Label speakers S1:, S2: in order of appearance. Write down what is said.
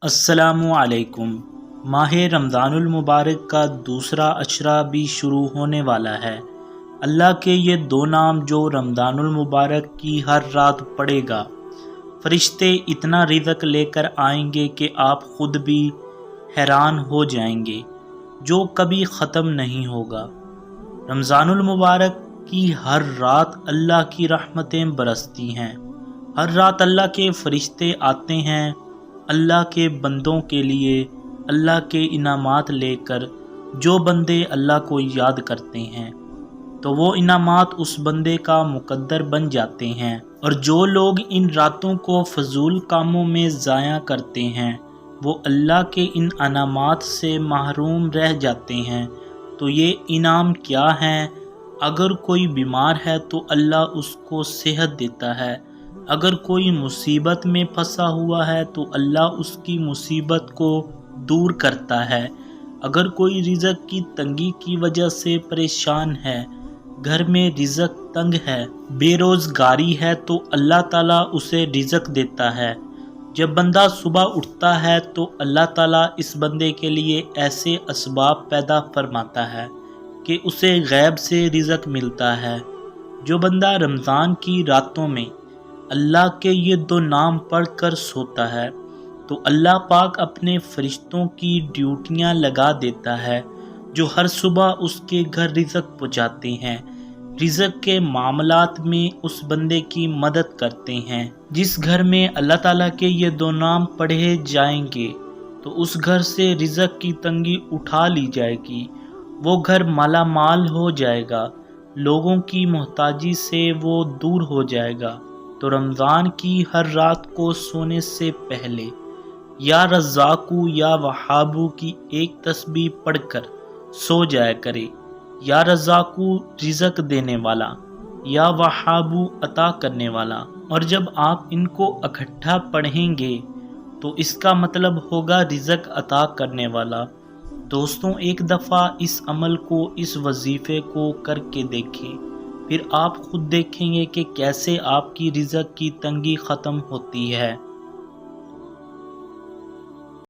S1: السلام علیکم۔ ماہ رمضان المبارک کا دوسرا اشرہ بھی شروع ہونے والا ہے۔ اللہ کے یہ دو نام جو رمضان المبارک کی ہر رات پڑھے گا، فرشتے اتنا رزق لے کر آئیں گے کہ آپ خود بھی حیران ہو جائیں گے، جو کبھی ختم نہیں ہوگا۔ رمضان المبارک کی ہر رات اللہ کی رحمتیں برستی ہیں۔ ہر رات اللہ کے فرشتے آتے ہیں اللہ کے بندوں کے لیے اللہ کے انعامات لے کر۔ جو بندے اللہ کو یاد کرتے ہیں تو وہ انعامات اس بندے کا مقدر بن جاتے ہیں، اور جو لوگ ان راتوں کو فضول کاموں میں ضائع کرتے ہیں وہ اللہ کے ان انعامات سے محروم رہ جاتے ہیں۔ تو یہ انعام کیا ہیں؟ اگر کوئی بیمار ہے تو اللہ اس کو صحت دیتا ہے، اگر کوئی مصیبت میں پھنسا ہوا ہے تو اللہ اس کی مصیبت کو دور کرتا ہے، اگر کوئی رزق کی تنگی کی وجہ سے پریشان ہے، گھر میں رزق تنگ ہے، بے روزگاری ہے تو اللہ تعالیٰ اسے رزق دیتا ہے۔ جب بندہ صبح اٹھتا ہے تو اللہ تعالیٰ اس بندے کے لیے ایسے اسباب پیدا فرماتا ہے کہ اسے غیب سے رزق ملتا ہے۔ جو بندہ رمضان کی راتوں میں اللہ کے یہ دو نام پڑھ کر سوتا ہے تو اللہ پاک اپنے فرشتوں کی ڈیوٹیاں لگا دیتا ہے جو ہر صبح اس کے گھر رزق پہنچاتے ہیں، رزق کے معاملات میں اس بندے کی مدد کرتے ہیں۔ جس گھر میں اللہ تعالیٰ کے یہ دو نام پڑھے جائیں گے تو اس گھر سے رزق کی تنگی اٹھا لی جائے گی، وہ گھر مالا مال ہو جائے گا، لوگوں کی محتاجی سے وہ دور ہو جائے گا۔ تو رمضان کی ہر رات کو سونے سے پہلے یا رزاقو یا وہابو کی ایک تسبیح پڑھ کر سو جایا کرے۔ یا رزاقو رزق دینے والا، یا وہابو عطا کرنے والا، اور جب آپ ان کو اکٹھا پڑھیں گے تو اس کا مطلب ہوگا رزق عطا کرنے والا۔ دوستوں، ایک دفعہ اس عمل کو، اس وظیفے کو کر کے دیکھیں، پھر آپ خود دیکھیں گے کہ کیسے آپ کی رزق کی تنگی ختم ہوتی ہے۔